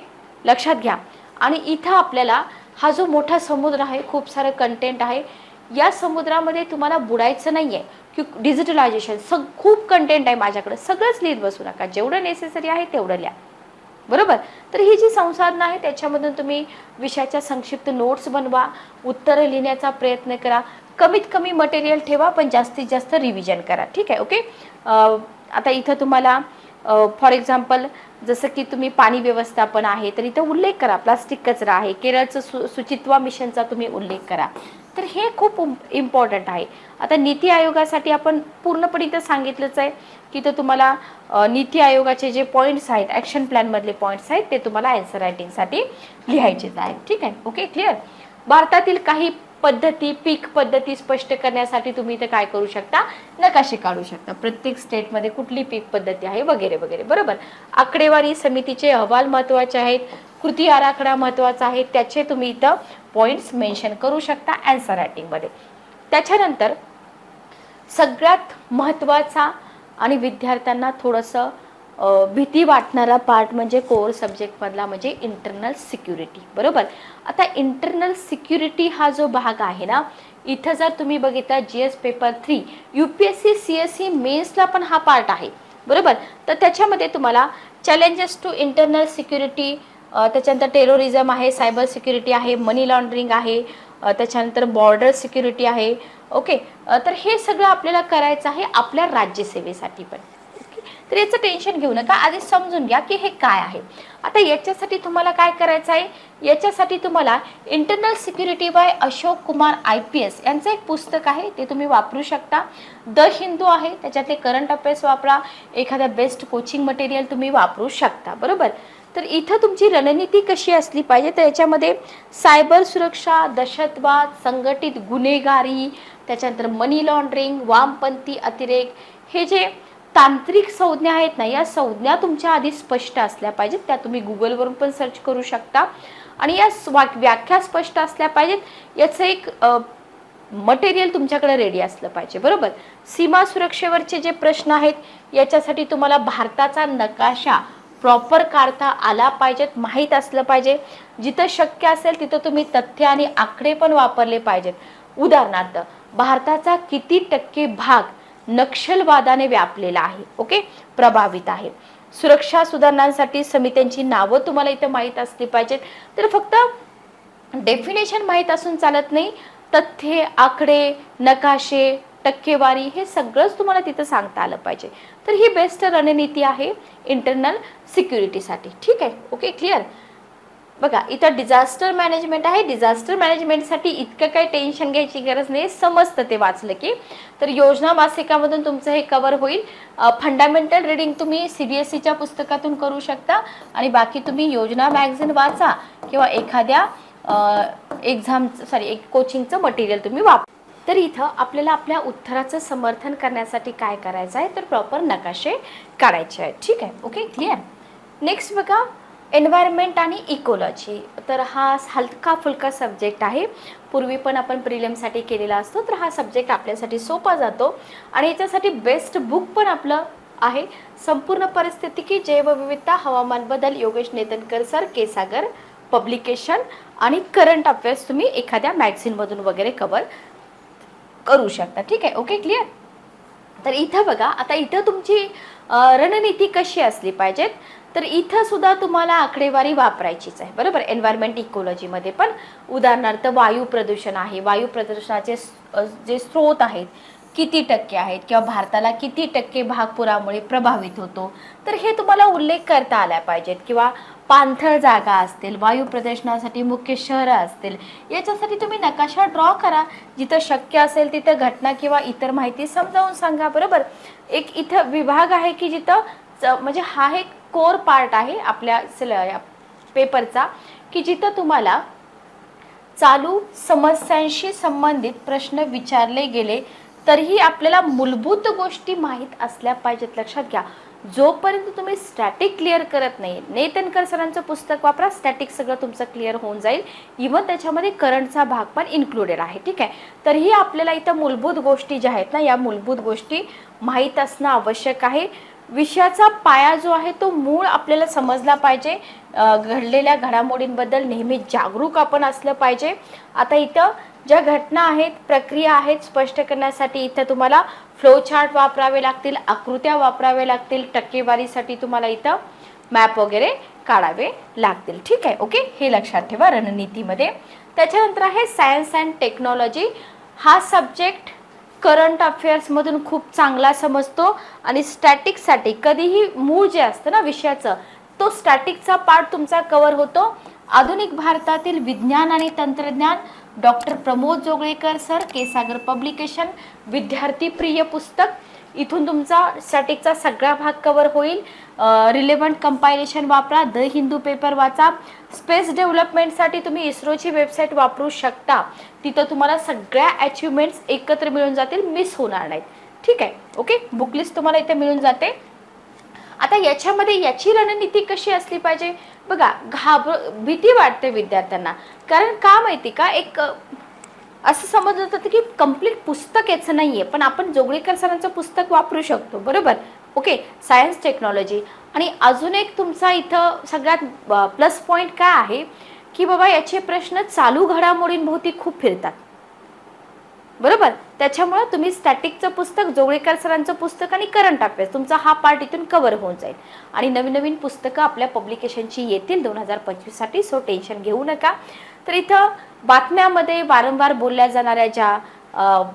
लक्षात घ्या. आणि इथं आपल्याला हा जो मोठा समुद्र आहे, खूप सारं कंटेंट आहे, या समुद्रामध्ये तुम्हाला बुडायचं नाहीये की डिजिटलायझेशन खूप कंटेंट आहे माझ्याकडे, सगळंच लिहित बसू नका, जेवढं नेसेसरी आहे तेवढं लिहा, बरोबर. तर ही जी संसाधनं आहे त्याच्यामधून तुम्ही विषयाच्या संक्षिप्त नोट्स बनवा, उत्तरं लिहिण्याचा प्रयत्न करा, कमीत कमी मटेरियल ठेवा, पण जास्तीत जास्त रिव्हिजन करा. ठीक आहे. ओके. आता इथं तुम्हाला फॉर एक्झाम्पल जसं की तुम्ही पाणी व्यवस्थापन आहे तर इथं उल्लेख करा, प्लास्टिक कचरा आहे, केरळचं सुचित्वा मिशनचा तुम्ही उल्लेख करा. तर हे खूप इम्पॉर्टंट आहे. आता नीती आयोगासाठी आपण पूर्णपणे इथं सांगितलंच आहे की तर तुम्हाला नीती आयोगाचे जे पॉईंट्स आहेत, ॲक्शन प्लॅनमधले पॉईंट्स आहेत, ते तुम्हाला आन्सर रायटिंगसाठी लिहायचेच आहेत. ठीक आहे. Okay, clear. भारतातील काही पद्धती, पीक पद्धती स्पष्ट करण्यासाठी तुम्ही इथं काय करू शकता, नकाशे काढू शकता, प्रत्येक स्टेटमध्ये कुठली पीक पद्धती आहे वगैरे वगैरे, बरोबर. आकडेवारी समितीचे अहवाल महत्त्वाचे आहेत, कृती आराखडा महत्त्वाचा आहे, त्याचे तुम्ही इथं पॉईंट्स मेन्शन करू शकता आन्सर रायटिंगमध्ये. त्याच्यानंतर सगळ्यात महत्त्वाचा आणि विद्यार्थ्यांना थोडंसं भीती वाटणारा पार्ट म्हणजे कोर सब्जेक्टमधला म्हणजे इंटरनल सिक्युरिटी, बरोबर. आता इंटरनल सिक्युरिटी हा जो भाग आहे ना, इथं जर तुम्ही बघितला GS पेपर 3 UPSC CSE मेन्सला पण हा पार्ट आहे, बरोबर. तर त्याच्यामध्ये तुम्हाला चॅलेंजेस टू इंटरनल सिक्युरिटी, त्याच्यानंतर टेररिझम आहे, सायबर सिक्युरिटी आहे, मनी लॉन्ड्रिंग आहे, त्याच्यानंतर बॉर्डर सिक्युरिटी आहे. ओके. तर हे सगळं आपल्याला करायचं आहे आपल्या राज्यसेवेसाठी पण. तर याचं टेन्शन घेऊ नका, आधी समजून घ्या की हे काय आहे. आता याच्यासाठी तुम्हाला काय करायचं आहे, याच्यासाठी तुम्हाला internal security by Ashok Kumar IPS यांचं एक पुस्तक आहे, ते तुम्ही वापरू शकता. द हिंदू आहे, त्याच्यातले करंट अफेअर्स वापरा, एखाद्या बेस्ट कोचिंग मटेरियल तुम्ही वापरू शकता, बरोबर. तर इथं तुमची रणनीती कशी असली पाहिजे, तर याच्यामध्ये सायबर सुरक्षा, दहशतवाद, संघटित गुन्हेगारी, त्याच्यानंतर मनी लॉन्ड्रिंग, वामपंथी अतिरेक, हे जे तांत्रिक संज्ञा आहेत ना, या संज्ञा तुमच्या आधी स्पष्ट असल्या पाहिजेत, त्या तुम्ही गुगलवरून पण सर्च करू शकता. आणि या व्याख्या स्पष्ट असल्या पाहिजेत, याचं एक मटेरियल तुमच्याकडे रेडी असलं पाहिजे, बरोबर. सीमा सुरक्षेवरचे जे प्रश्न आहेत याच्यासाठी तुम्हाला भारताचा नकाशा प्रॉपर काढता आला पाहिजेत, माहीत असलं पाहिजे. जिथं शक्य असेल तिथं तुम्ही तथ्य आणि आकडे पण वापरले पाहिजेत. उदाहरणार्थ, भारताचा किती टक्के भाग नक्षलवादाने व्यापलेला आहे, ओके, प्रभावित आहे. सुरक्षा सुधारणांसाठी समित्यांची नावं तुम्हाला इथं माहीत असली पाहिजेत. तर फक्त डेफिनेशन माहीत असून चालत नाही, तथ्ये, आकडे, नकाशे, टक्केवारी हे सगळंच तुम्हाला तिथं सांगता आलं पाहिजे. तर ही बेस्ट रणनीती आहे इंटरनल सिक्युरिटीसाठी. ठीक आहे. Okay, clear. बघा इथं डिझास्टर मॅनेजमेंट आहे. डिझास्टर मॅनेजमेंटसाठी इतकं काही टेन्शन घ्यायची गरज नाही, समजतं ते वाचलं की. तर योजना मासिकामधून तुमचं हे कव्हर होईल. फंडामेंटल रीडिंग तुम्ही CBSEच्या पुस्तकातून करू शकता आणि बाकी तुम्ही योजना मॅगझिन वाचा किंवा एखाद्या एक कोचिंगचं मटेरियल तुम्ही वापरा. तर इथं आपल्याला आपल्या उत्तराचं समर्थन करण्यासाठी काय करायचं आहे, तर प्रॉपर नकाशे काढायचे आहेत. ठीक आहे, ओके, क्लिअर. नेक्स्ट बघा, एन्व्हायरमेंट आणि इकोलॉजी. तर हा हलका फुलका सब्जेक्ट आहे. पूर्वी पण आपण प्रिलिमसाठी केलेला असतो, तर हा सब्जेक्ट आपल्यासाठी सोपा जातो आणि याच्यासाठी बेस्ट बुक पण आपलं आहे, संपूर्ण परिस्थिती जैवविविधता हवामान बदल, योगेश नेतनकर सर, केसागर पब्लिकेशन आणि करंट अफेअर्स तुम्ही एखाद्या मॅगझिनमधून वगैरे कव्हर करू शकता. ठीक आहे, ओके, क्लिअर. तर इथं बघा, आता इथं तुमची रणनीती कशी असली पाहिजेत, तर इथं सुद्धा तुम्हाला आकडेवारी वापरायचीच आहे, बरोबर. एन्व्हायरमेंट इकोलॉजीमध्ये पण उदाहरणार्थ वायू प्रदूषण आहे, वायू प्रदूषणाचे जे स्रोत आहेत किती टक्के आहेत किंवा भारताला किती टक्के भाग पुरामुळे प्रभावित होतो, तर हे तुम्हाला उल्लेख करता आला पाहिजेत. किंवा पाणथळ जागा असतील, वायू प्रदूषणासाठी मुख्य शहरं असतील, याच्यासाठी तुम्ही नकाशा ड्रॉ करा. जिथं शक्य असेल तिथं घटना किंवा इतर माहिती समजावून सांगा, बरोबर. एक इथं विभाग आहे की जिथं म्हणजे हा एक कोर पार्ट आहे आपल्या पेपरचा, की जिथं तुम्हाला चालू समस्यांशी संबंधित प्रश्न विचारले गेले तरीही आपल्याला मूलभूत गोष्टी माहीत असल्या पाहिजेत. लक्षात घ्या, जोपर्यंत तुम्ही स्टॅटिक क्लिअर करत नाही, नेतनकर सरांचं पुस्तक वापरा, स्टॅटिक सगळं तुमचं क्लिअर होऊन जाईल. इव्हन त्याच्यामध्ये करंटचा भाग पण इन्क्लुडेड आहे. ठीक आहे, तरीही आपल्याला इथं मूलभूत गोष्टी ज्या आहेत ना, या मूलभूत गोष्टी माहीत असणं आवश्यक आहे. विषयाचा पाया जो आहे तो मूळ आपल्याला समजला पाहिजे. घडलेल्या घडामोडींबद्दल नेहमी जागरूक आपण असलं पाहिजे. आता इथं ज्या घटना आहेत, प्रक्रिया आहेत स्पष्ट करण्यासाठी इथं तुम्हाला फ्लो चार्ट वापरावे लागतील, आकृत्या वापरावे लागतील, टक्केवारीसाठी तुम्हाला इथं मॅप वगैरे काढावे लागतील. ठीक आहे, ओके, हे लक्षात ठेवा रणनीतीमध्ये. त्याच्यानंतर आहे सायन्स अँड टेक्नॉलॉजी. हा सब्जेक्ट करंट अफेअर्समधून खूप चांगला समजतो आणि स्टॅटिकसाठी कधीही मूळ जे असतं ना विषयाचं, तो स्टॅटिकचा पार्ट तुमचा कव्हर होतो. आधुनिक भारतातील विज्ञान आणि तंत्रज्ञान, doctor Pramod Jogalekar sir, K'Sagar publication, विद्यार्थी प्रिय पुस्तक. इथून तुमचा स्टॅटिकचा सगळा भाग कव्हर होईल. रिलेव्हंट कंपायलेशन वापरा, द हिंदू पेपर वाचा. स्पेस डेव्हलपमेंटसाठी तुम्ही इस्रोची वेबसाईट वापरू शकता, तिथं तुम्हाला सगळ्या अचिव्हमेंट्स एकत्र मिळून जातील, मिस होणार नाहीत. ठीक आहे, ओके, बुकलिस्ट तुम्हाला इथे मिळून जाते. आता याच्यामध्ये याची रणनीती कशी असली पाहिजे बघा. भीती वाटते विद्यार्थ्यांना, कारण का माहिती का, एक असं समजलं जातं की कंप्लीट पुस्तक याचं नाही आहे, पण आपण जोगळेकर सरांचं पुस्तक वापरू शकतो, बरोबर. Okay, science technology. आणि अजून एक तुमचा इथं सगळ्यात प्लस पॉईंट काय आहे की बाबा याचे प्रश्न चालू घडामोडींभोवती खूप फिरतात, बरोबर. त्याच्यामुळे तुम्ही स्टॅटिकचं पुस्तक, जोगळेकर सरांचं पुस्तक आणि करंट अफेअर्स तुमचा हा पार्ट इथून कव्हर होऊन जाईल. आणि नवीन नवीन पुस्तकं आपल्या पब्लिकेशनची येतील 2025साठी, सो टेन्शन घेऊ नका. तर इथं बातम्यामध्ये वारंवार बोलल्या जाणाऱ्या ज्या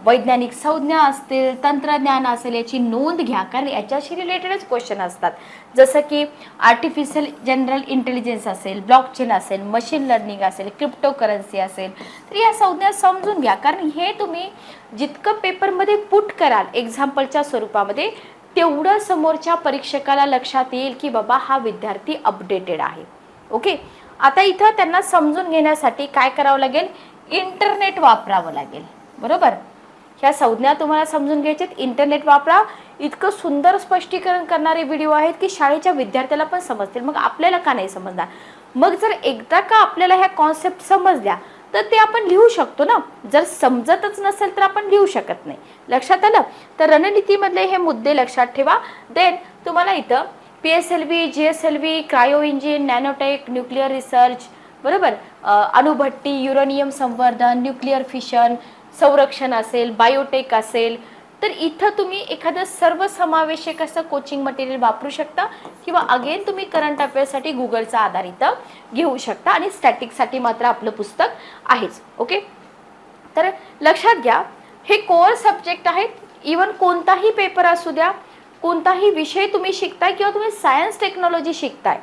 वैज्ञानिक संज्ञा असतील, तंत्रज्ञान असेल, याची नोंद घ्या, कारण याच्याशी रिलेटेडच क्वेश्चन असतात. जसं की आर्टिफिशियल जनरल इंटेलिजन्स असेल, ब्लॉकचेन असेल, मशीन लर्निंग असेल, क्रिप्टोकरन्सी असेल, तर या संज्ञा समजून घ्या, कारण हे तुम्ही जितकं पेपरमध्ये पुट कराल एक्झाम्पलच्या स्वरूपामध्ये, तेवढं समोरच्या परीक्षकाला लक्षात येईल की बाबा हा विद्यार्थी अपडेटेड आहे. ओके, आता इथं त्यांना समजून घेण्यासाठी काय करावं लागेल, इंटरनेट वापरावं लागेल, बरोबर. ह्या संज्ञा तुम्हाला समजून घ्यायच्यात, इंटरनेट वापरा. इतकं सुंदर स्पष्टीकरण करणारे व्हिडिओ आहेत की शाळेच्या विद्यार्थ्याला पण समजतील, मग आपल्याला का नाही समजणार. मग जर एकदा का आपल्याला ह्या कॉन्सेप्ट समजल्या तर ते आपण लिहू शकतो ना. जर समजतच नसेल तर आपण लिहू शकत नाही. लक्षात आलं. तर रणनीतीमधले हे मुद्दे लक्षात ठेवा. देन तुम्हाला इथं PSLV, GSLV, cryo engine, nanotech, nuclear research, बरोबर, अणुभट्टी, युरेनियम संवर्धन, न्यूक्लिअर फिशन, संरक्षण असेल, बायोटेक असेल, तर इथं तुम्ही एखादं सर्वसमावेशक असं कोचिंग मटेरियल वापरू शकता किंवा अगेन तुम्ही करंट अफेअर्ससाठी गुगलचा आधार इथं घेऊ शकता. आणि स्टॅटिकसाठी मात्र आपलं पुस्तक आहेच. ओके, तर लक्षात घ्या, हे कोर सब्जेक्ट आहेत. इवन कोणताही पेपर असू द्या, कोणताही विषय तुम्ही शिकताय किंवा तुम्ही सायन्स टेक्नॉलॉजी शिकताय,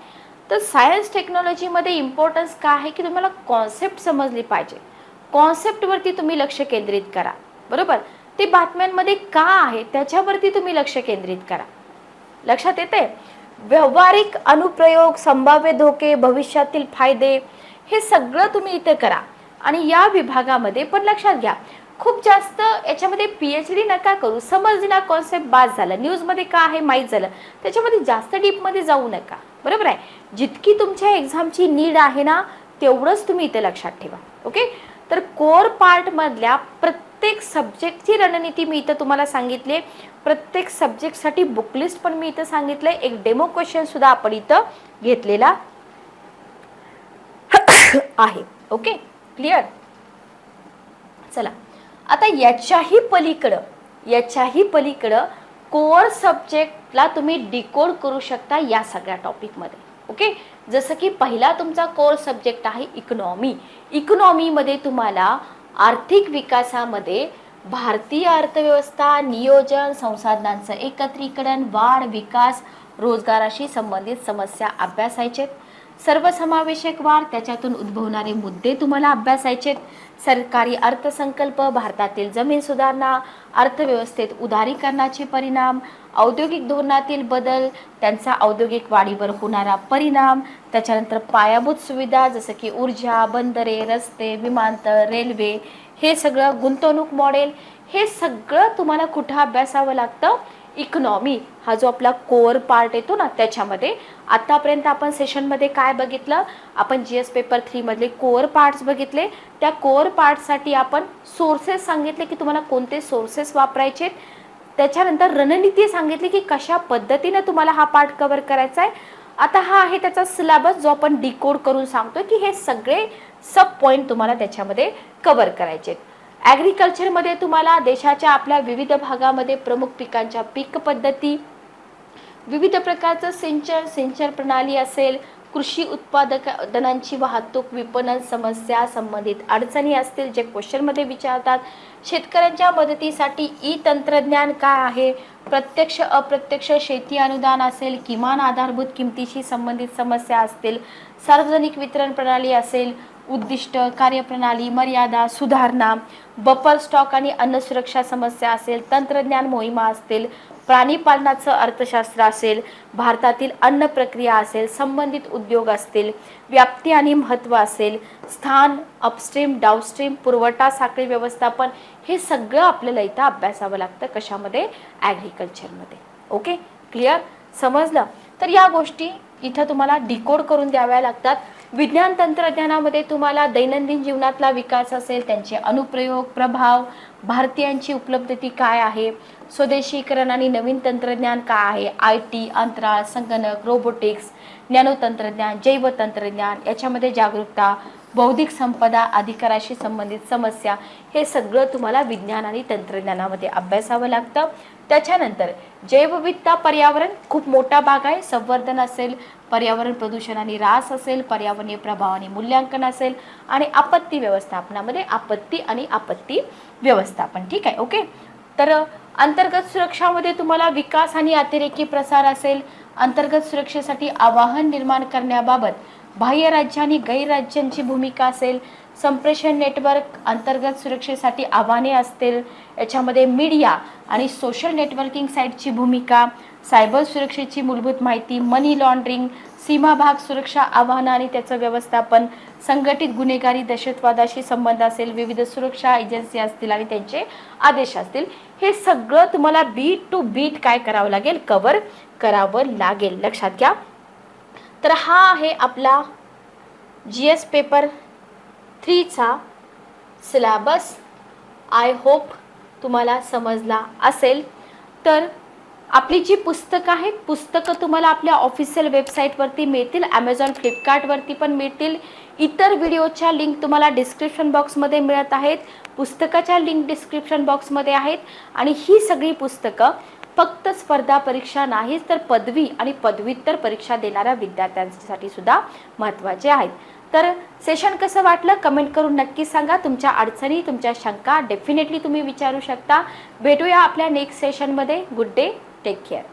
तर सायन्स टेक्नॉलॉजीमध्ये इम्पॉर्टन्स काय आहे की तुम्हाला कॉन्सेप्ट समजली पाहिजे, कॉन्सेप्टवरती तुम्ही लक्ष केंद्रित करा, बरोबर. ते बातम्यांमध्ये का आहे त्याच्यावरती तुम्ही लक्ष केंद्रित करा. लक्षात येते. व्यावहारिक अनुप्रयोग, संभाव्य धोके, भविष्यातील फायदे हे सगळं तुम्ही इथे करा. आणि या विभागामध्ये पण लक्षात घ्या, खूप जास्त याच्यामध्ये PhD नका करू. समजली ना कॉन्सेप्ट, बास झालं. न्यूजमध्ये का आहे माहीत झालं, त्याच्यामध्ये जास्त डीपमध्ये जाऊ नका, बरोबर आहे. जितकी तुमच्या एक्झामची नीड आहे ना तेवढंच तुम्ही इथे लक्षात ठेवा. ओके. तर कोर पार्टमधल्या प्रत्येक सब्जेक्टची रणनीती मी इथं तुम्हाला सांगितली. प्रत्येक सब्जेक्टसाठी बुकलिस्ट पण मी इथं सांगितलंय. एक डेमो क्वेश्चन सुद्धा आपण इथं घेतलेला आहे. Okay, clear. चला, आता याच्याही पलीकडं कोर सब्जेक्टला तुम्ही डिकोड करू शकता या सगळ्या टॉपिकमध्ये. ओके. जसं की पहिला तुमचा कोर सब्जेक्ट आहे इकॉनॉमी. इकॉनॉमीमध्ये तुम्हाला आर्थिक विकासामध्ये भारतीय अर्थव्यवस्था, नियोजन, संसाधनांचं एकत्रीकरण, वाढ, विकास, रोजगाराशी संबंधित समस्या अभ्यासायचेत. सर्वसमावेशक वाढ, त्याच्यातून उद्भवणारे मुद्दे तुम्हाला अभ्यासायचेत. सरकारी अर्थसंकल्प, भारतातील जमीन सुधारणा, अर्थव्यवस्थेत उदारीकरणाचे परिणाम, औद्योगिक धोरणातील बदल, त्यांचा औद्योगिक वाढीवर होणारा परिणाम, त्याच्यानंतर पायाभूत सुविधा जसं की ऊर्जा, बंदरे, रस्ते, विमानतळ, रेल्वे, हे सगळं गुंतवणूक मॉडेल, हे सगळं तुम्हाला कुठं अभ्यासावं लागतं? इकॉनॉमी हा जो आपला कोर पार्ट येतो ना त्याच्यामध्ये. आतापर्यंत आपण सेशनमध्ये काय बघितलं? आपण GS पेपर 3 मधले कोर पार्ट्स बघितले. त्या कोर पार्टसाठी आपण सोर्सेस सांगितले की तुम्हाला कोणते सोर्सेस वापरायचे. त्याच्यानंतर रणनीती सांगितली की कशा पद्धतीने तुम्हाला हा पार्ट कव्हर करायचा आहे. आता हा आहे त्याचा सिलेबस जो आपण डिकोड करून सांगतो की हे सगळे सब पॉईंट तुम्हाला त्याच्यामध्ये कव्हर करायचे. ॲग्रिकल्चरमध्ये तुम्हाला देशाच्या आपल्या विविध भागामध्ये प्रमुख पिकांच्या पीक पद्धती, विविध प्रकारचं सिंचन प्रणाली असेल, कृषी उत्पादनांची वाहतूक, विपणन समस्या, संबंधित अडचणी असतील जे क्वेश्चनमध्ये विचारतात. शेतकऱ्यांच्या मदतीसाठी तंत्रज्ञान काय आहे, प्रत्यक्ष अप्रत्यक्ष शेती अनुदान असेल, किमान आधारभूत किमतीशी संबंधित समस्या असतील, सार्वजनिक वितरण प्रणाली असेल, उद्दिष्ट, कार्यप्रणाली, मर्यादा, सुधारणा, बफर स्टॉक आणि अन्न सुरक्षा समस्या असेल, तंत्रज्ञान मोहिमा असतील, प्राणीपालनाचं अर्थशास्त्र असेल, भारतातील अन्न प्रक्रिया असेल, संबंधित उद्योग असतील, व्याप्ती आणि महत्त्व असेल, स्थान, अपस्ट्रीम, डाऊनस्ट्रीम, पुरवठा साखळी व्यवस्थापन, हे सगळं आपल्याला इथं अभ्यासावं लागतं. कशामध्ये? ॲग्रिकल्चरमध्ये. ओके, क्लिअर, समजलं. तर या गोष्टी इथं तुम्हाला डिकोड करून द्याव्या लागतात. विज्ञान तंत्रज्ञानामध्ये तुम्हाला दैनंदिन जीवनातला विकास असेल, त्यांचे अनुप्रयोग, प्रभाव, भारतीयांची उपलब्धती काय आहे, स्वदेशीकरण आणि नवीन तंत्रज्ञान काय आहे, IT, अंतराळ, संगणक, रोबोटिक्स, नॅनो तंत्रज्ञान, जैव तंत्रज्ञान, याच्यामध्ये जागरूकता, बौद्धिक संपदा अधिकाराशी संबंधित समस्या, हे सगळं तुम्हाला विज्ञान आणि तंत्रज्ञानामध्ये अभ्यासावं लागतं. त्याच्यानंतर जैवविविधता, पर्यावरण खूप मोठा भाग आहे. संवर्धन असेल, पर्यावरण प्रदूषण आणि ऱ्हास असेल, पर्यावरणीय प्रभाव आणि मूल्यांकन असेल, आणि आपत्ती व्यवस्थापनामध्ये आपत्ती व्यवस्थापन. ठीक आहे, ओके. तर अंतर्गत सुरक्षामध्ये तुम्हाला विकास आणि अतिरेकी प्रसार असेल, अंतर्गत सुरक्षेसाठी आवाहन निर्माण करण्याबाबत बाह्य राज्य आणि गैरराज्यांची भूमिका असेल, संप्रेषण नेटवर्क, अंतर्गत सुरक्षेसाठी आव्हाने असतील, याच्यामध्ये मीडिया आणि सोशल नेटवर्किंग साईटची भूमिका, सायबर सुरक्षेची मूलभूत माहिती, मनी लॉन्ड्रिंग, सीमाभाग सुरक्षा आव्हानं आणि त्याचं व्यवस्थापन, संघटित गुन्हेगारी, दहशतवादाशी संबंध असेल, विविध सुरक्षा एजन्सी असतील आणि त्यांचे आदेश असतील, हे सगळं तुम्हाला बीट टू बीट काय करावं लागेल? कव्हर करावं लागेल. लक्षात घ्या. तर हा आहे आपला GS पेपर 3चा सिलेबस. आय होप तुम्हाला समजला असेल. तर आपली जी पुस्तकं आहेत, पुस्तकं तुम्हाला आपल्या ऑफिशियल वेबसाईटवरती मिळतील, ॲमेझॉन, फ्लिपकार्टवरती पण मिळतील. इतर व्हिडिओच्या लिंक तुम्हाला डिस्क्रिप्शन बॉक्समध्ये मिळत आहेत. पुस्तकाच्या लिंक डिस्क्रिप्शन बॉक्समध्ये आहेत. आणि ही सगळी पुस्तकं फक्त स्पर्धा परीक्षा नाहीच, तर पदवी आणि पदव्युत्तर परीक्षा देणाऱ्या विद्यार्थ्यांसाठी सुद्धा महत्त्वाचे आहेत. तर सेशन कसं वाटलं कमेंट करून नक्की सांगा. तुमच्या अडचणी, तुमच्या शंका डेफिनेटली तुम्ही विचारू शकता. भेटूया आपल्या नेक्स्ट सेशनमध्ये. Good day, take care.